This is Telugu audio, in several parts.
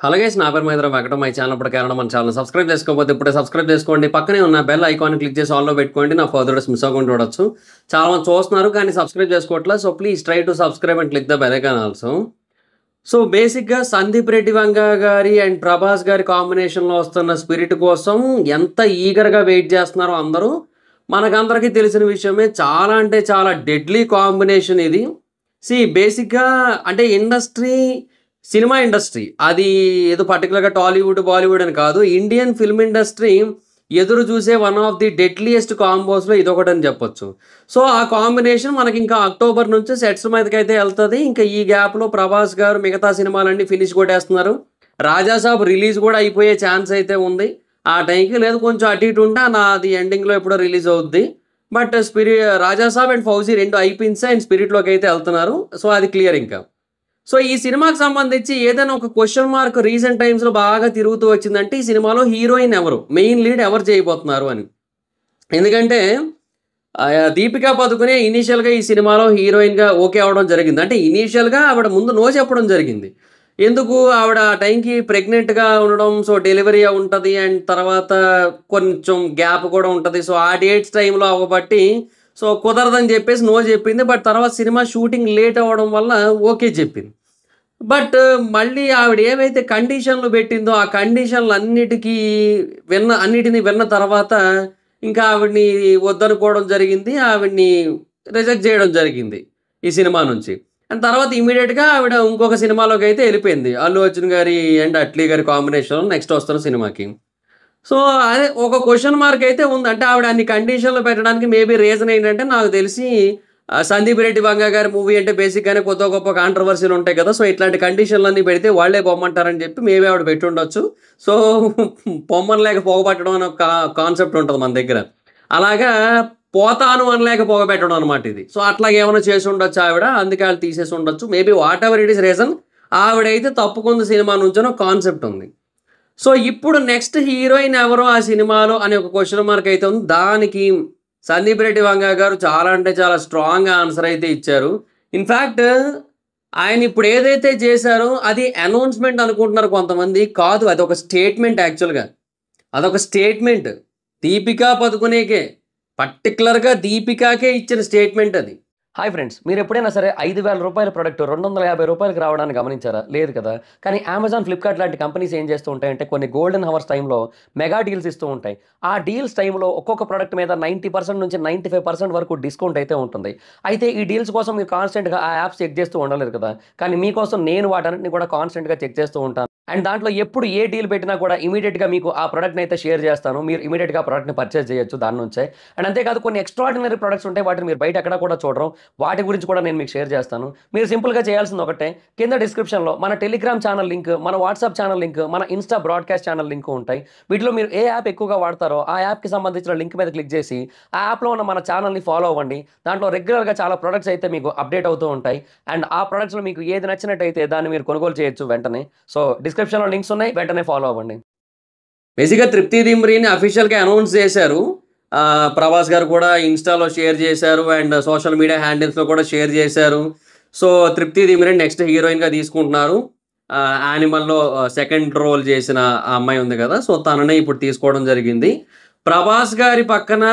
హలో గైస్, నా పేరు మహేంద్ర వెంకటం. మై ఛానల్ ఇప్పుడు కేవలం మన ఛానల్ సబ్స్క్రైబ్ చేసుకోకపోతే ఇప్పుడే సబ్స్క్రైబ్ చేసుకోండి. పక్కనే ఉన్న బెల్ ఐకాన్ క్లిక్ చేసి ఆన్లో పెట్టుకోండి. నా ఫర్దర్స్ మిస్ అవ్వకుండా చూడొచ్చు. చాలా మంది చూస్తున్నారు కానీ సబ్స్క్రైబ్ చేసుకోవట్లేదు. So please try to subscribe and click the bell icon also. So బేసిక్గా సందీప్ రెడ్డి వంగ గారి అండ్ ప్రభాస్ గారి కాంబినేషన్లో వస్తున్న స్పిరిట్ కోసం ఎంత ఈగర్గా వెయిట్ చేస్తున్నారో అందరూ మనకందరికీ తెలిసిన విషయమే. చాలా అంటే చాలా డెడ్లీ కాంబినేషన్ ఇది. బేసిక్గా అంటే సినిమా ఇండస్ట్రీ అది ఏదో పర్టికులర్గా టాలీవుడ్ బాలీవుడ్ అని కాదు, ఇండియన్ ఫిల్మ్ ఇండస్ట్రీ ఎదురు చూసే వన్ ఆఫ్ ది డెడ్లీయెస్ట్ కాంబోస్లో ఇదొకటి అని చెప్పొచ్చు. సో ఆ కాంబినేషన్ మనకి ఇంకా అక్టోబర్ నుంచి సెట్స్ మీదకి అయితే వెళ్తుంది. ఇంకా ఈ గ్యాప్లో ప్రభాస్ గారు మిగతా సినిమాలన్నీ ఫినిష్ కొట్టేస్తున్నారు. రాజాసాబ్ రిలీజ్ కూడా అయిపోయే ఛాన్స్ అయితే ఉంది. ఆ టైంకి లేదు కొంచెం అటు ఇటు ఉంటే అది ఎండింగ్లో ఎప్పుడో రిలీజ్ అవుద్ది. బట్ రాజాసాబ్ అండ్ ఫౌజీ రెండు అయిపోయింది అండ్ స్పిరిట్లోకి అయితే వెళ్తున్నారు. సో అది క్లియర్ ఇంకా. సో ఈ సినిమాకి సంబంధించి ఏదైనా ఒక క్వశ్చన్ మార్క్ రీసెంట్ టైమ్స్లో బాగా తిరుగుతూ వచ్చిందంటే ఈ సినిమాలో హీరోయిన్ ఎవరు, మెయిన్ లీడ్ ఎవరు చేయబోతున్నారు అని. ఎందుకంటే దీపికా పదుకునే ఇనీషియల్గా ఈ సినిమాలో హీరోయిన్గా ఓకే అవడం జరిగింది. అంటే ఇనీషియల్గా ఆవిడ ముందు నో చెప్పడం జరిగింది. ఎందుకు, ఆవిడ ఆ టైంకి ప్రెగ్నెంట్గా ఉండడం, సో డెలివరీ ఉంటుంది అండ్ తర్వాత కొంచెం గ్యాప్ కూడా ఉంటుంది. సో ఆ డేట్స్ టైంలో అవ్వబట్టి సో కుదరదని చెప్పేసి నో చెప్పింది. బట్ తర్వాత సినిమా షూటింగ్ లేట్ అవ్వడం వల్ల ఓకే చెప్పింది. బట్ మళ్ళీ ఆవిడ ఏవైతే కండిషన్లు పెట్టిందో ఆ కండిషన్లు అన్నిటిని విన్న తర్వాత ఇంకా ఆవిడ్ని వద్దనుకోవడం జరిగింది. ఆవిడ్ని రిజెక్ట్ చేయడం జరిగింది ఈ సినిమా నుంచి. అండ్ తర్వాత ఇమీడియట్గా ఆవిడ ఇంకొక సినిమాలోకి అయితే వెళ్ళిపోయింది. అల్లు అర్జున్ గారి అండ్ అట్లీ గారి కాంబినేషన్ నెక్స్ట్ వస్తున్న సినిమాకి. సో అదే ఒక క్వశ్చన్ మార్క్ అయితే ఉంది. అంటే ఆవిడ అన్ని కండిషన్లు పెట్టడానికి మేబీ రీజన్ ఏంటంటే నాకు తెలిసి సందీప్ రెడ్డి వంగ గారి మూవీ అంటే బేసిక్గానే కొత్త గొప్ప కాంట్రవర్సీలు ఉంటాయి కదా. సో ఇట్లాంటి కండిషన్లన్నీ పెడితే వాళ్ళే పొమ్మంటారని చెప్పి మేబీ ఆవిడ పెట్టి ఉండొచ్చు. సో పొమ్మనలేక పోగబట్టడం అనే ఒక కాన్సెప్ట్ ఉంటుంది మన దగ్గర. అలాగా పోతాను అనలేక పోగబెట్టడం అనమాట ఇది. సో అట్లాగే ఏమైనా చేసి ఉండొచ్చు ఆవిడ, అందుకే వాళ్ళు తీసేసి ఉండొచ్చు. Maybe whatever it is reason, ఆవిడైతే తప్పుకుంది సినిమా నుంచి ఒక కాన్సెప్ట్ ఉంది. సో ఇప్పుడు నెక్స్ట్ హీరోయిన్ ఎవరో ఆ సినిమాలో అనే ఒక క్వశ్చన్ మార్క్ అయితే ఉంది. దానికి సందీప్ రెడ్డి వంగ గారు చాలా అంటే చాలా స్ట్రాంగ్ ఆన్సర్ అయితే ఇచ్చారు. ఇన్ఫ్యాక్ట్ ఆయన ఇప్పుడు ఏదైతే చేశారో అది అనౌన్స్మెంట్ అనుకుంటున్నారు కొంతమంది. కాదు, అది ఒక స్టేట్మెంట్. యాక్చువల్గా అదొక స్టేట్మెంట్. దీపికా పదుకునేకే, పర్టికులర్గా దీపికాకే ఇచ్చిన స్టేట్మెంట్ అది. హాయ్ ఫ్రెండ్స్, మీరు ఎప్పుడైనా సరే 5,000 రూపాయల ప్రోడక్ట్ 250 రూపాయలకి రావడానికి గమనించారా? లేదు కదా. కానీ అమెజాన్, ఫ్లిప్కార్ట్ లాంటి కంపెనీస్ ఏం చేస్తూ ఉంటాయంటే కొన్ని గోల్డెన్ హవర్స్ టైంలో మెగా డీల్స్ ఇస్తూ ఉంటాయి. ఆ డీల్స్ టైంలో ఒక్కొక్క ప్రోడక్ట్ మీద 90% నుంచి 95% వరకు డిస్కౌంట్ అయితే ఉంటుంది. అయితే ఈ డీల్స్ కోసం మీరు కాన్స్టెంట్గా ఆ యాప్స్ చెక్ చేస్తూ ఉండలేరు కదా. కానీ మీకోసం నేను వాటన్నిటిని కూడా కాన్స్టెంట్గా చెక్ చేస్తూ ఉంటాను. అండ్ దాంట్లో ఎప్పుడు ఏ డీల్ పెట్టినా కూడా ఇమీడియట్గా మీకు ఆ ప్రోడక్ట్ని అయితే షేర్ చేస్తాను. మీరు ఇమీడియట్గా ఆ ప్రోడక్ట్ని పర్చేస్ చేయొచ్చు దాని నుంచే. అండ్ అంతేకాదు కొన్ని ఎక్స్ట్రాడినరీ ప్రొడక్ట్స్ ఉంటాయి, వాటిని మీరు బయట ఎక్కడ కూడా చూడరు. వాటి గురించి కూడా నేను మీకు షేర్ చేస్తాను. మీరు సింపుల్గా చేయాల్సింది ఒకటే, కింద డిస్క్రిప్షన్లో మన టెలిగ్రామ్ ఛానల్ లింక్, మన వాట్సాప్ ఛానల్ లింక్, మన ఇన్స్టా బ్రాడ్కాస్ట్ ఛానల్ లింక్ ఉంటాయి. వీటిలో మీరు ఏ యాప్ ఎక్కువగా వాడతారో ఆ యాప్కి సంబంధించిన లింక్ మీద క్లిక్ చేసి ఆ యాప్లో ఉన్న మన ఛానల్ని ఫాలో అవ్వండి. దాంట్లో రెగ్యులర్గా చాలా ప్రొడక్ట్స్ అయితే మీకు అప్డేట్ అవుతూ ఉంటాయి. అండ్ ఆ ప్రొడక్ట్స్లో మీకు ఏది నచ్చినట్టయితే దాన్ని మీరు కొనుగోలు చేయొచ్చు వెంటనే. సో డిస్క్రిప్షన్లో లింక్స్ ఉన్నాయి, వెంటనే ఫాలో అవ్వండి. బేసిక్గా తృప్తి దిమ్రీని అఫీషియల్గా అనౌన్స్ చేశారు. ప్రభాస్ గారు కూడా ఇన్స్టాలో షేర్ చేశారు అండ్ సోషల్ మీడియా హ్యాండిల్స్లో కూడా షేర్ చేశారు. సో తృప్తి దిమ్రీని నెక్స్ట్ హీరోయిన్గా తీసుకుంటున్నారు. యానిమల్లో సెకండ్ రోల్ చేసిన ఆ అమ్మాయి ఉంది కదా, సో తననే ఇప్పుడు తీసుకోవడం జరిగింది. ప్రభాస్ గారి పక్కన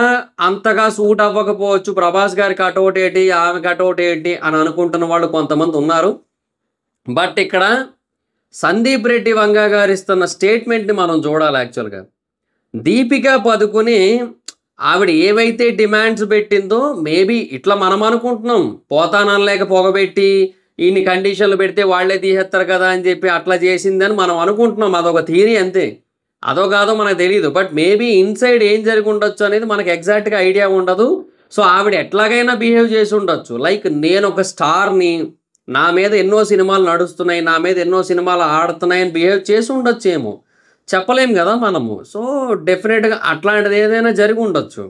అంతగా సూట్ అవ్వకపోవచ్చు. ప్రభాస్ గారి కటౌట్ ఏంటి, ఆమె కటౌట్ ఏంటి అని అనుకుంటున్న వాళ్ళు కొంతమంది ఉన్నారు. బట్ ఇక్కడ సందీప్ రెడ్డి వంగ గారు ఇస్తున్న స్టేట్మెంట్ని మనం చూడాలి. యాక్చువల్గా దీపికా పదుకుని ఆవిడ ఏవైతే డిమాండ్స్ పెట్టిందో మేబీ ఇట్లా మనం అనుకుంటున్నాం, పోతానలేక పొగబెట్టి ఇన్ని కండిషన్లు పెడితే వాళ్ళే తీసేస్తారు కదా అని చెప్పి అట్లా చేసిందని మనం అనుకుంటున్నాం. అదొక థియరీ అంతే, అదో కాదో మనకు తెలియదు. బట్ మేబీ ఇన్సైడ్ ఏం జరిగి ఉండొచ్చు అనేది మనకు ఎగ్జాక్ట్గా ఐడియా ఉండదు. సో ఆవిడ ఎట్లాగైనా బిహేవ్ చేసి ఉండొచ్చు. లైక్ నేను ఒక స్టార్ని, నా మీద ఎన్నో సినిమాలు నడుస్తున్నాయి, నా మీద ఎన్నో సినిమాలు ఆడుతున్నాయని బిహేవ్ చేసి ఉండొచ్చేమో, చెప్పలేం కదా మనము. సో డెఫినెట్గా అట్లాంటిది ఏదైనా జరిగి ఉండొచ్చు.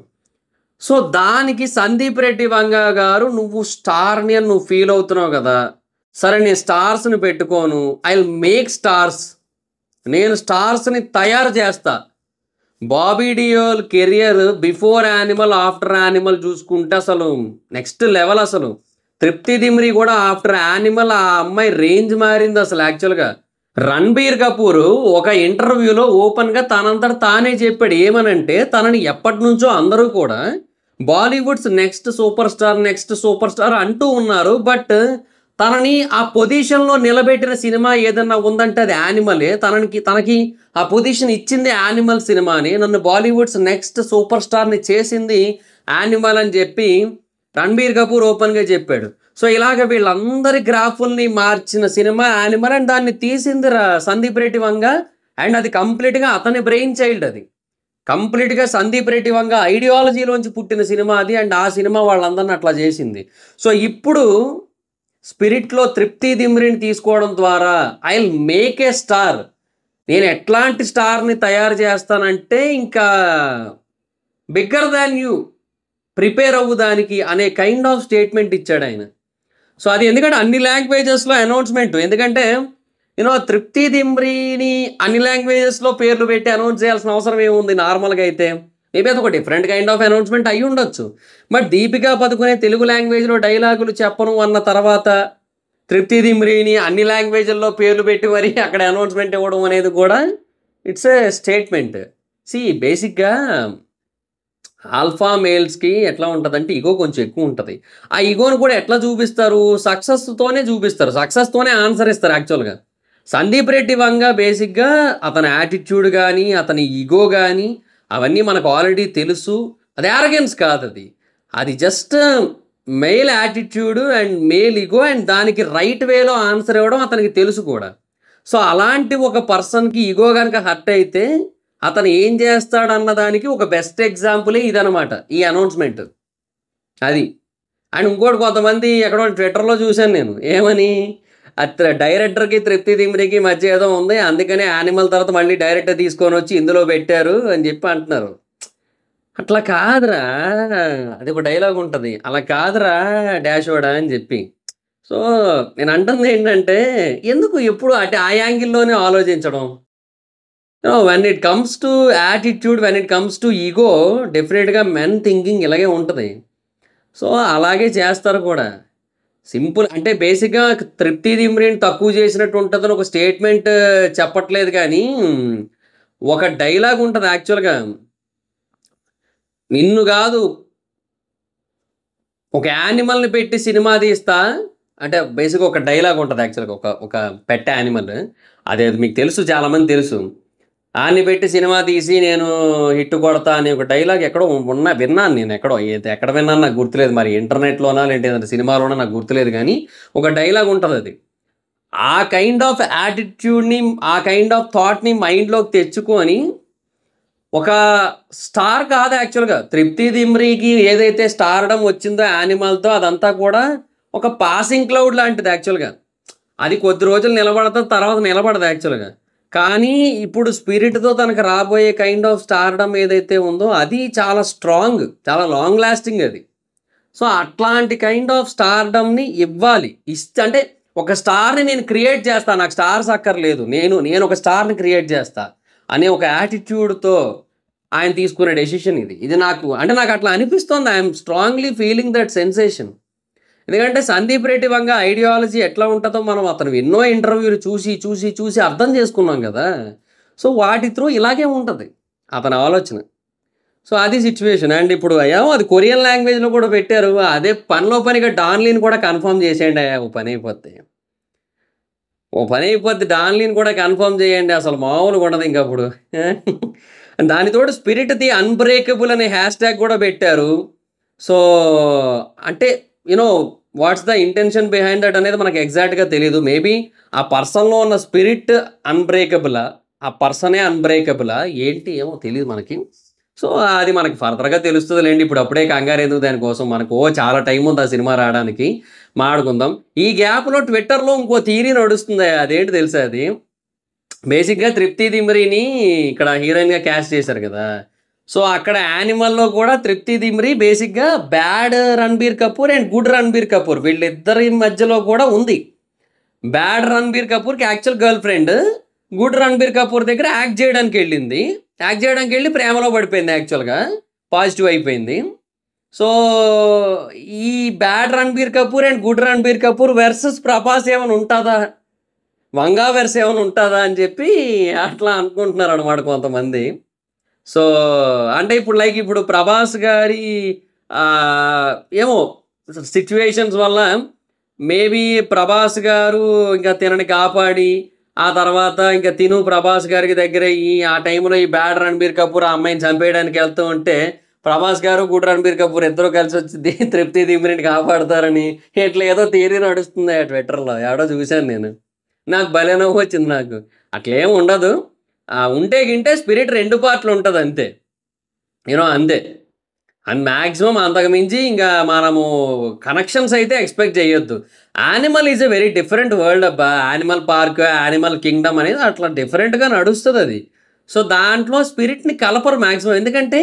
సో దానికి సందీప్ రెడ్డి వంగ గారు నువ్వు స్టార్ని అని నువ్వు ఫీల్ అవుతున్నావు కదా, సరే నేను స్టార్స్ని పెట్టుకోను, ఐ విల్ మేక్ స్టార్స్, నేను స్టార్స్ని తయారు చేస్తా. Bobby Deol career before animal after animal చూసుకుంటే అసలు నెక్స్ట్ లెవెల్. అసలు తృప్తి దిమ్రీ కూడా ఆఫ్టర్ యానిమల్ ఆ అమ్మాయి రేంజ్ మారింది అసలు. యాక్చువల్గా రణబీర్ కపూర్ ఒక ఇంటర్వ్యూలో ఓపెన్గా తనంతట తానే చెప్పాడు. ఏమనంటే తనని ఎప్పటి నుంచో అందరూ కూడా బాలీవుడ్స్ నెక్స్ట్ సూపర్ స్టార్ అంటూ ఉన్నారు. బట్ తనని ఆ పొజిషన్లో నిలబెట్టిన సినిమా ఏదన్నా ఉందంటే అది యానిమలే. తనకి ఆ పొజిషన్ ఇచ్చింది యానిమల్ సినిమాని. నన్ను బాలీవుడ్స్ నెక్స్ట్ సూపర్ స్టార్ని చేసింది యానిమల్ అని చెప్పి రణబీర్ కపూర్ ఓపెన్గా చెప్పాడు. సో ఇలాగ వీళ్ళందరి గ్రాఫుల్ని మార్చిన సినిమా యానిమల్. అండ్ దాన్ని తీసింది సందీప్ రెడ్డి వంగ. అండ్ అది కంప్లీట్గా అతని బ్రెయిన్ చైల్డ్. అది కంప్లీట్గా సందీప్ రెడ్డి వంగ ఐడియాలజీలోంచి పుట్టిన సినిమా అది. అండ్ ఆ సినిమా వాళ్ళందరిని అట్లా చేసింది. సో ఇప్పుడు స్పిరిట్లో తృప్తి దిమ్రిని తీసుకోవడం ద్వారా I will make a star, నేను ఎట్లాంటి స్టార్ని తయారు చేస్తానంటే ఇంకా బిగ్గర్ దాన్ యూ, ప్రిపేర్ అవ్వు దానికి అనే కైండ్ ఆఫ్ స్టేట్మెంట్ ఇచ్చాడు ఆయన. సో అది ఎందుకంటే అన్ని లాంగ్వేజెస్లో అనౌన్స్మెంట్. ఎందుకంటే తృప్తి దిమ్రిని అన్ని లాంగ్వేజెస్లో పేర్లు పెట్టి అనౌన్స్ చేయాల్సిన అవసరం ఏముంది నార్మల్గా అయితే. మేబీ అది ఒక డిఫరెంట్ కైండ్ ఆఫ్ అనౌన్స్మెంట్ అయ్యి ఉండొచ్చు. బట్ దీపికా పదుకునే తెలుగు లాంగ్వేజ్లో డైలాగులు చెప్పను అన్న తర్వాత తృప్తి దిమ్రిని అన్ని లాంగ్వేజ్ల్లో పేర్లు పెట్టి మరి అక్కడ అనౌన్స్మెంట్ ఇవ్వడం అనేది కూడా ఇట్స్ ఏ స్టేట్మెంట్. బేసిక్గా ఆల్ఫా మేల్స్కి ఎట్లా ఉంటుందంటే ఈగో కొంచెం ఎక్కువ ఉంటుంది. ఆ ఈగోను కూడా ఎట్లా చూపిస్తారు? సక్సెస్తోనే చూపిస్తారు, సక్సెస్తోనే ఆన్సర్ ఇస్తారు. యాక్చువల్గా సందీప్ రెడ్డి వంగ బేసిక్గా అతని యాటిట్యూడ్ కానీ అతని ఈగో కానీ అవన్నీ మనకు ఆల్రెడీ తెలుసు. అది యారగెన్స్ కాదు, అది just male attitude and male ego. And దానికి రైట్ వేలో ఆన్సర్ ఇవ్వడం అతనికి తెలుసు కూడా. సో అలాంటి ఒక పర్సన్కి ఈగో కనుక హర్ట్ అయితే అతను ఏం చేస్తాడన్న దానికి ఒక బెస్ట్ ఎగ్జాంపులే ఇదనమాట, ఈ అనౌన్స్మెంట్. అది అండ్ ఇంకోటి కొంతమంది ఎక్కడో ట్విట్టర్లో చూశాను నేను, ఏమని డైరెక్టర్కి తృప్తి దిమ్రికి మధ్య ఏదో ఉంది, అందుకనే యానిమల్ తర్వాత మళ్ళీ డైరెక్టర్ తీసుకొని వచ్చి ఇందులో పెట్టారు అని చెప్పి అంటున్నారు. అట్లా కాదురా, అది ఒక డైలాగ్ ఉంటుంది, అలా కాదురా డాషోడా అని చెప్పి. సో నేను అంటుంది ఏంటంటే ఎందుకు ఎప్పుడు అంటే ఆ యాంగిల్లోనే ఆలోచించడం. When it comes to attitude, when it comes to ego, డెఫినెట్గా మెన్ థింకింగ్ ఇలాగే ఉంటుంది. సో అలాగే చేస్తారు కూడా. సింపుల్ అంటే బేసిక్గా తృప్తి దిమ్రిని తక్కువ చేసినట్టు ఉంటుందని ఒక స్టేట్మెంట్ చెప్పట్లేదు, కానీ ఒక డైలాగ్ ఉంటుంది యాక్చువల్గా. నిన్ను కాదు ఒక యానిమల్ని పెట్టి సినిమా తీస్తా అంటే బేసిక్గా ఒక డైలాగ్ ఉంటుంది యాక్చువల్గా. ఒక పెట్ యానిమల్, అదే మీకు తెలుసు, చాలామంది తెలుసు. ఆన్ని పెట్టి సినిమా తీసి నేను హిట్ కొడతా అనే ఒక డైలాగ్ ఎక్కడో విన్నాను నేను. ఎక్కడ విన్నాను నాకు గుర్తులేదు, మరి ఇంటర్నెట్లోనా లేదంటే ఏదైనా సినిమాలోనా నాకు గుర్తులేదు, కానీ ఒక డైలాగ్ ఉంటుంది. అది ఆ కైండ్ ఆఫ్ యాటిట్యూడ్ని, ఆ కైండ్ ఆఫ్ థాట్ని మైండ్లోకి తెచ్చుకొని ఒక స్టార్ కాదు యాక్చువల్గా. తృప్తి దిమ్రికి ఏదైతే స్టార్డమ్ వచ్చిందో యానిమల్తో, అదంతా కూడా ఒక పాసింగ్ క్లౌడ్ లాంటిది యాక్చువల్గా. అది కొద్ది రోజులు నిలబడుతుంది, తర్వాత నిలబడదు యాక్చువల్గా. కానీ ఇప్పుడు స్పిరిట్తో తనకు రాబోయే కైండ్ ఆఫ్ స్టార్డమ్ ఏదైతే ఉందో అది చాలా స్ట్రాంగ్, చాలా లాంగ్ లాస్టింగ్ అది. సో అట్లాంటి కైండ్ ఆఫ్ స్టార్డమ్ని ఇవ్వాలి. అంటే ఒక స్టార్ని నేను క్రియేట్ చేస్తాను, నాకు స్టార్స్ అక్కర్లేదు, నేను ఒక స్టార్ని క్రియేట్ చేస్తా అనే ఒక యాటిట్యూడ్తో ఆయన తీసుకునే డెసిషన్ ఇది. నాకు అట్లా అనిపిస్తుంది. I'm strongly feeling that sensation. ఎందుకంటే సందీప్ రెడ్డి వంగ ఐడియాలజీ ఎట్లా ఉంటుందో మనం అతను ఎన్నో ఇంటర్వ్యూలు చూసి అర్థం చేసుకున్నాం కదా. సో వాటి త్రూ ఇలాగే ఉంటుంది అతని ఆలోచన. సో అది సిచ్యువేషన్. అండ్ ఇప్పుడు అది కొరియన్ లాంగ్వేజ్లో కూడా పెట్టారు. అదే పనిగా డాన్లీని కూడా కన్ఫర్మ్ చేసేయండి. ఓ పని అయిపోద్ది, డాన్లీని కూడా కన్ఫర్మ్ చేయండి. అసలు మామూలుగా ఉండదు ఇంకా అప్పుడు. దానితోటి స్పిరిట్ ది అన్బ్రేకబుల్ అనే హ్యాష్ ట్యాగ్ కూడా పెట్టారు. సో అంటే what's the intention behind that అనేది మనకు ఎగ్జాక్ట్గా తెలియదు. మేబీ ఆ పర్సన్లో ఉన్న స్పిరిట్ అన్బ్రేకబులా, ఆ పర్సనే అన్బ్రేకబులా ఏంటి ఏమో తెలియదు మనకి. సో అది మనకి ఫర్దర్గా తెలుస్తుంది లేండి. ఇప్పుడు అప్పుడే కంగారు ఎందుకు దానికోసం, మనకు చాలా టైం ఉంది ఆ సినిమా రావడానికి, మాట్లాడుకుందాం. ఈ గ్యాప్లో ట్విట్టర్లో ఇంకో థియరీ నడుస్తుంది. అదేంటి తెలుసా? అది బేసిక్గా తృప్తి దిమ్రిని ఇక్కడ హీరోయిన్గా క్యాస్ట్ చేశారు కదా. సో అక్కడ యానిమల్లో కూడా తృప్తి దిమ్రి బేసిక్గా bad Ranbir Kapoor and good Ranbir Kapoor వీళ్ళిద్దరి మధ్యలో కూడా ఉంది. బ్యాడ్ రణబీర్ కపూర్కి actual girlfriend, good Ranbir Kapoor దగ్గర యాక్ట్ చేయడానికి వెళ్ళి ప్రేమలో పడిపోయింది. యాక్చువల్గా పాజిటివ్ అయిపోయింది. సో ఈ bad Ranbir Kapoor and good Ranbir Kapoor versus Prabhas ఏమైనా ఉంటుందా? వంగావర్స్ ఏమైనా ఉంటుందా అని చెప్పి అట్లా అనుకుంటున్నారు అనమాట కొంతమంది. సో అంటే ఇప్పుడు లైక్ ఇప్పుడు ప్రభాస్ గారి ఏమో సిచ్యువేషన్స్ వల్ల మేబీ ప్రభాస్ గారు ఇంకా తినని కాపాడి ఆ తర్వాత ఇంకా తిను ప్రభాస్ గారికి దగ్గర ఆ టైంలో ఈ బ్యాడ్ రణబీర్ కపూర్ ఆ అమ్మాయిని చంపేయడానికి వెళ్తూ ఉంటే ప్రభాస్ గారు కూడా రణబీర్ కపూర్ ఇద్దరు కలిసి వచ్చి తృప్తి దిమ్మిని కాపాడతారని ఇట్లా ఏదో థియరీ నడుస్తుంది ట్విట్టర్లో ఎవడో చూశాను నేను. నాకు భలే నవ్వు వచ్చింది నాకు. అట్లేం ఉండదు. ఉంటే గింటే స్పిరిట్ 2 పార్ట్లు ఉంటుంది అంతే. అంతే. అండ్ మ్యాక్సిమం అంతకు మించి ఇంకా మనము కనెక్షన్స్ అయితే ఎక్స్పెక్ట్ చేయొద్దు. Animal is a very different world అబ్బా. యానిమల్ పార్క్, యానిమల్ కింగ్డమ్ అనేది అట్లా డిఫరెంట్గా నడుస్తుంది అది. సో దాంట్లో స్పిరిట్ని కలపరు మ్యాక్సిమం. ఎందుకంటే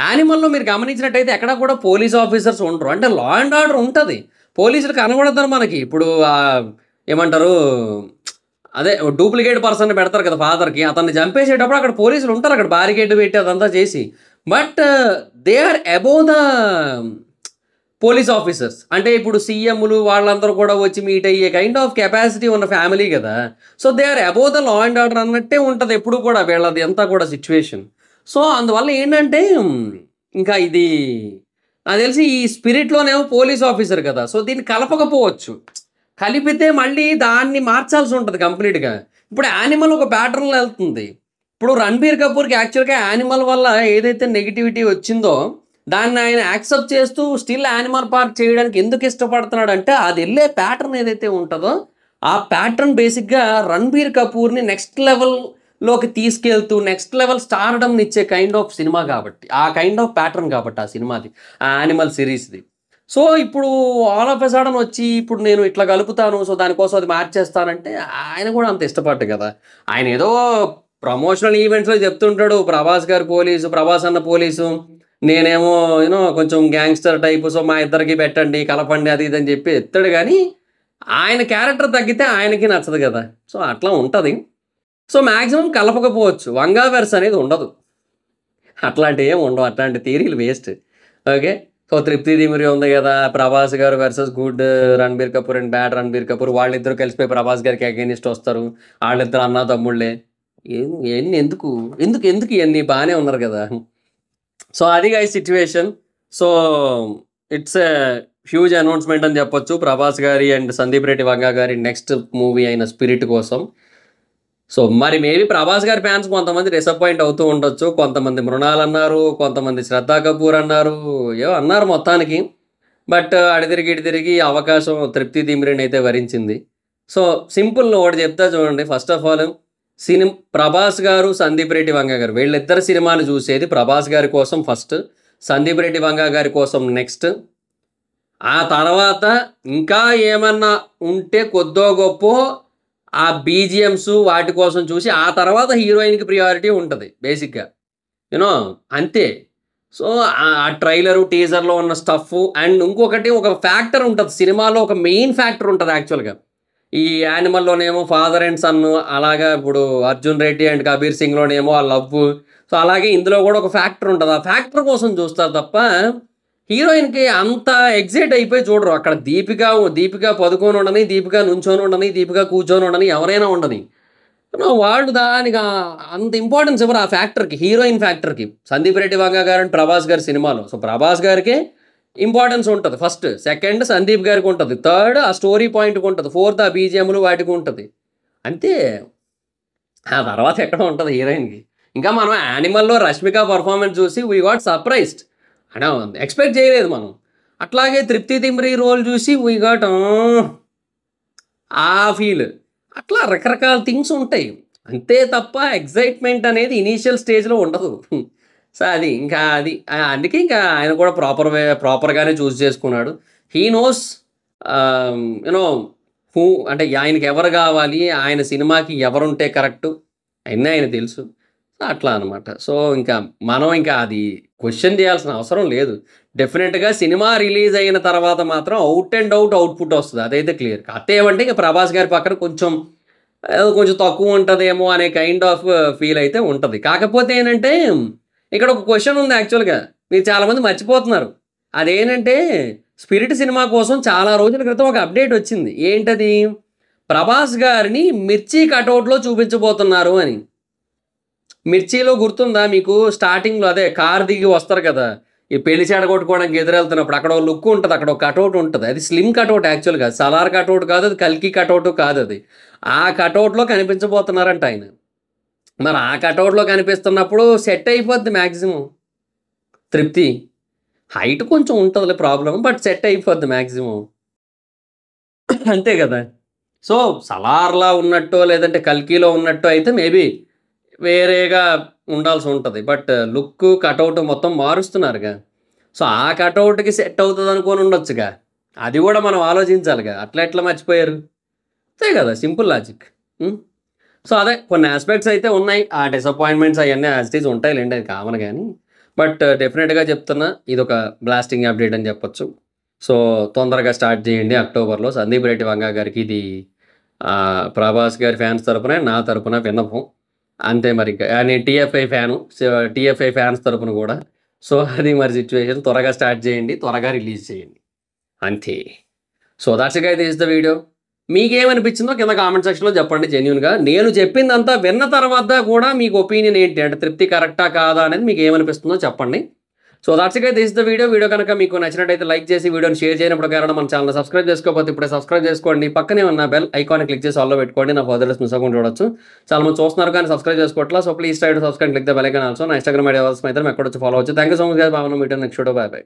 యానిమల్లో మీరు గమనించినట్టయితే ఎక్కడ కూడా పోలీస్ ఆఫీసర్స్ ఉండరు. అంటే లా అండ్ ఆర్డర్ ఉంటుంది. పోలీసులు కనబడతారు మనకి. ఇప్పుడు ఏమంటారు అదే డూప్లికేట్ పర్సన్ పెడతారు కదా ఫాదర్కి, అతన్ని చంపేసేటప్పుడు అక్కడ పోలీసులు ఉంటారు, అక్కడ బారికేడ్ పెట్టి అదంతా చేసి. But they are above the police officers. అంటే ఇప్పుడు సీఎంలు వాళ్ళందరూ కూడా వచ్చి మీట్ అయ్యే కైండ్ ఆఫ్ కెపాసిటీ ఉన్న ఫ్యామిలీ కదా. So they are above the law and order అన్నట్టే ఉంటుంది ఎప్పుడు కూడా వీళ్ళది అంతా కూడా సిచ్యువేషన్. సో అందువల్ల ఏంటంటే ఇంకా ఇది నాకు తెలిసి ఈ స్పిరిట్లోనేమో పోలీస్ ఆఫీసర్ కదా. సో దీన్ని కలపకపోవచ్చు. కలిపితే మళ్ళీ దాన్ని మార్చాల్సి ఉంటుంది కంప్లీట్గా. ఇప్పుడు యానిమల్ ఒక ప్యాటర్న్లో వెళ్తుంది. ఇప్పుడు రణబీర్ కపూర్కి యాక్చువల్గా యానిమల్ వల్ల ఏదైతే నెగిటివిటీ వచ్చిందో దాన్ని ఆయన యాక్సెప్ట్ చేస్తూ స్టిల్ యానిమల్ పార్క్ చేయడానికి ఎందుకు ఇష్టపడుతున్నాడు అంటే అది వెళ్ళే ప్యాటర్న్ ఏదైతే ఉంటుందో ఆ ప్యాటర్న్ బేసిక్గా రణబీర్ కపూర్ని నెక్స్ట్ లెవెల్లోకి తీసుకెళ్తూ నెక్స్ట్ లెవెల్ స్టార్డమ్ని ఇచ్చే కైండ్ ఆఫ్ సినిమా కాబట్టి, ఆ కైండ్ ఆఫ్ ప్యాటర్న్ కాబట్టి ఆ సినిమాది, ఆ యానిమల్ సిరీస్ది. సో ఇప్పుడు ఆల్ ఆఫ్ ఎ సడన్ వచ్చి ఇప్పుడు నేను ఇట్లా కలుపుతాను, సో దానికోసం అది మార్చేస్తానంటే ఆయన కూడా అంత ఇష్టపడ్డు కదా. ఆయన ఏదో ప్రమోషనల్ ఈవెంట్స్లో చెప్తుంటాడు ప్రభాస్ గారు పోలీసు, ప్రభాస్ అన్న పోలీసు, నేనేమో కొంచెం గ్యాంగ్స్టర్ టైపు, సో మా ఇద్దరికి పెట్టండి కలపండి అది ఇది అని చెప్పి ఎత్తాడు. కానీ ఆయన క్యారెక్టర్ తగ్గితే ఆయనకి నచ్చదు కదా. సో అట్లా ఉంటుంది. So maximum కలపకపోవచ్చు. వంగావర్స్ అనేది ఉండదు. అట్లాంటివి ఏమి ఉండవు. అట్లాంటి థియరీలు వేస్ట్. ఓకే. సో తృప్తి దిమిరి ఉంది కదా, ప్రభాస్ గారు versus good Ranbir Kapoor and bad Ranbir Kapoor, వాళ్ళిద్దరు కలిసిపోయి ప్రభాస్ గారికి అగైనిస్ట్ వస్తారు. వాళ్ళిద్దరు అన్నా తమ్ముళ్ళే. ఇవన్నీ ఎందుకు ఇవన్నీ బాగానే ఉన్నారు కదా. సో అది guys situation. So it's a huge announcement అని చెప్పొచ్చు ప్రభాస్ గారి అండ్ సందీప్ రెడ్డి వంగా గారి నెక్స్ట్ మూవీ అయిన స్పిరిట్ కోసం. సో మరి మేబీ ప్రభాస్ గారి ఫ్యాన్స్ కొంతమంది డిసప్పాయింట్ అవుతూ ఉండొచ్చు. కొంతమంది మృణాల్ అన్నారు, కొంతమంది శ్రద్ధా కపూర్ అన్నారు, ఏవో అన్నారు మొత్తానికి. బట్ అడితిరిగి ఇడితిరిగి అవకాశం తృప్తి దిమిరిని అయితే వరించింది. సో సింపుల్ ఒకటి చెప్తా చూడండి. ఫస్ట్ ఆఫ్ ఆల్ ప్రభాస్ గారు సందీప్ రెడ్డి వంగా గారు వీళ్ళిద్దరు సినిమాలు చూసేది ప్రభాస్ గారి కోసం ఫస్ట్, సందీప్ రెడ్డి వంగా గారి కోసం నెక్స్ట్. ఆ తర్వాత ఇంకా ఏమన్నా ఉంటే కొద్దో గొప్ప ఆ బీజిఎమ్స్ వాటి కోసం చూసి ఆ తర్వాత హీరోయిన్కి ప్రియారిటీ ఉంటుంది బేసిక్గా. అంతే. సో ఆ ట్రైలరు టీజర్లో ఉన్న స్టఫ్ అండ్ ఇంకొకటి ఒక ఫ్యాక్టర్ ఉంటుంది సినిమాలో, ఒక మెయిన్ ఫ్యాక్టర్ ఉంటుంది యాక్చువల్గా. ఈ యానిమల్లోనేమో ఫాదర్ అండ్ సన్, అలాగా ఇప్పుడు అర్జున్ రెడ్డి అండ్ కబీర్ సింగ్లోనేమో ఆ లవ్. సో అలాగే ఇందులో కూడా ఒక ఫ్యాక్టర్ ఉంటుంది. ఆ ఫ్యాక్టర్ కోసం చూస్తారు తప్ప హీరోయిన్కి అంత ఎగ్జైట్ అయిపోయి చూడరు. అక్కడ దీపిక పదుకొని ఉండని, దీపిక నుంచొని ఉండని, దీపిక కూర్చొని ఉండని, ఎవరైనా ఉండని, వాళ్ళు దానికి అంత ఇంపార్టెన్స్ ఇవ్వరు ఆ ఫ్యాక్టర్కి, హీరోయిన్ ఫ్యాక్టర్కి. సందీప్ రెడ్డి వంగా గారు అండ్ ప్రభాస్ గారి సినిమాలో సో ప్రభాస్ గారికి ఇంపార్టెన్స్ ఉంటుంది ఫస్ట్, సెకండ్ సందీప్ గారికి ఉంటుంది, థర్డ్ ఆ స్టోరీ పాయింట్కి ఉంటుంది, ఫోర్త్ ఆ బీజిఎంలు వాటికి ఉంటుంది. అంతే. ఆ తర్వాత ఎక్కడ ఉంటుంది హీరోయిన్కి. ఇంకా మనం యానిమల్లో రష్మిక పర్ఫార్మెన్స్ చూసి వీ గాట్ సర్ప్రైజ్డ్. అంటే ఎక్స్పెక్ట్ చేయలేదు మనం. అట్లాగే తృప్తి దిమ్రి రోల్ చూసి వీ గాట్ ఆ ఫీల్. అట్లా రకరకాల థింగ్స్ ఉంటాయి అంతే తప్ప ఎగ్జైట్మెంట్ అనేది ఇనీషియల్ స్టేజ్లో ఉండదు. సో అది ఇంకా అందుకే ఇంకా ఆయన కూడా ప్రాపర్గానే చూస్ చేసుకున్నాడు. హీ నోస్ హూ అంటే ఆయనకి ఎవరు కావాలి, ఆయన సినిమాకి ఎవరుంటే కరెక్టు అన్నీ ఆయన తెలుసు. సో అట్లా అనమాట. సో ఇంకా మనం ఇంకా అది క్వశ్చన్ చేయాల్సిన అవసరం లేదు. డెఫినెట్గా సినిమా రిలీజ్ అయిన తర్వాత మాత్రం అవుట్ అండ్ అవుట్ అవుట్పుట్ వస్తుంది, అదైతే క్లియర్. కాకపోతే ఏమంటే ఇక ప్రభాస్ గారి పక్కన కొంచెం తక్కువ ఉంటుందేమో అనే కైండ్ ఆఫ్ ఫీల్ అయితే ఉంటుంది. కాకపోతే ఏంటంటే ఇక్కడ ఒక క్వశ్చన్ ఉంది యాక్చువల్గా, మీరు చాలామంది మర్చిపోతున్నారు. అదేంటంటే స్పిరిట్ సినిమా కోసం చాలా రోజుల క్రితం ఒక అప్డేట్ వచ్చింది. ఏంటది? ప్రభాస్ గారిని మిర్చి కటౌట్లో చూపించబోతున్నారు అని. మిర్చిలో గుర్తుందా మీకు? స్టార్టింగ్లో అదే కార్ దిగి వస్తారు కదా, ఈ పెళ్లి చెడగొట్టుకోవడానికి ఎదురెళ్తున్నప్పుడు అక్కడ ఒక లుక్ ఉంటుంది, అక్కడ ఒక కటౌట్ ఉంటుంది. అది స్లిమ్ కటౌట్ యాక్చువల్గా, సలార్ కటౌట్ కాదు అది, కల్కి కటౌట్ కాదు అది. ఆ కటౌట్లో కనిపించబోతున్నారంట ఆయన. మరి ఆ కటౌట్లో కనిపిస్తున్నప్పుడు సెట్ అయిపోద్ది మ్యాక్సిమం తృప్తి. హైట్ కొంచెం ఉంటుందిలే ప్రాబ్లం, బట్ సెట్ అయిపోద్ది మ్యాక్సిమం. అంతే కదా. సో సలార్లా ఉన్నట్టో లేదంటే కల్కీలో ఉన్నట్టో అయితే మేబీ వేరేగా ఉండాల్సి ఉంటుంది. బట్ లుక్ కటౌట్ మొత్తం మారుస్తున్నారుగా. సో ఆ కటౌట్కి సెట్ అవుతుంది అనుకొని ఉండొచ్చుగా. అది కూడా మనం ఆలోచించాలిగా. అట్లా ఎట్లా మర్చిపోయారు? అంతే కదా, సింపుల్ లాజిక్. సో అదే కొన్ని ఆస్పెక్ట్స్ అయితే ఉన్నాయి. ఆ డిసప్పాయింట్మెంట్స్ అవన్నీ యాజ్ ఇట్ ఈజ్ ఉంటాయిలేండి, అది కామన్. కానీ బట్ డెఫినెట్గా చెప్తున్నా, ఇది ఒక బ్లాస్టింగ్ అప్డేట్ అని చెప్పొచ్చు. సో తొందరగా స్టార్ట్ చేయండి అక్టోబర్లో. సందీప్ రెడ్డి వంగ గారికి ఇది ప్రభాస్ గారి ఫ్యాన్స్ తరపున, నా తరపున విన్నపం అంతే. మరి నేను టీఎఫ్ఐ ఫ్యాను, టీఎఫ్ఐ ఫ్యాన్స్ తరపున కూడా. సో అది మరి సిచ్యువేషన్. త్వరగా స్టార్ట్ చేయండి, త్వరగా రిలీజ్ చేయండి, అంతే. So that's guys, this the video. మీకేమనిపించిందో కింద కామెంట్ సెక్షన్లో చెప్పండి. జెన్యూన్గా నేను చెప్పిందంతా విన్న తర్వాత కూడా మీకు ఒపీనియన్ ఏంటి, అంటే తృప్తి కరెక్టా కాదా అనేది మీకు ఏమనిపిస్తుందో చెప్పండి. So that's guys, this the video. Video కనుక మీకు నచ్చినట్టయితే లైక్ చేసి వీడియోని షేర్ చేయనప్పుడు కారణం మన ఛానల్ సబ్స్క్రైబ్ చేసుకోకపోతే ఇప్పుడే సబ్స్క్రైబ్ చేసుకోండి. పక్కనే ఉన్న బెల్ ఐకాన్ క్లిక్ చేసి ఆల్లో పెట్టుకోండి. నా ఫర్దర్ మిస్ అవ్వకుండా చూడొచ్చు. చాలా మంది చూస్తున్నారు కానీ సబ్స్క్రైబ్ చేసుకోవట్లా. So please try to subscribe, click the bell icon also. నా ఇన్స్టాగ్రామ్ ఐడి అయితే ఎక్కడ వచ్చి ఫాలో అవచ్చు. Thank you so much guys. బాగా మీటర్ నెక్స్ట్ వీడియో. Bye by.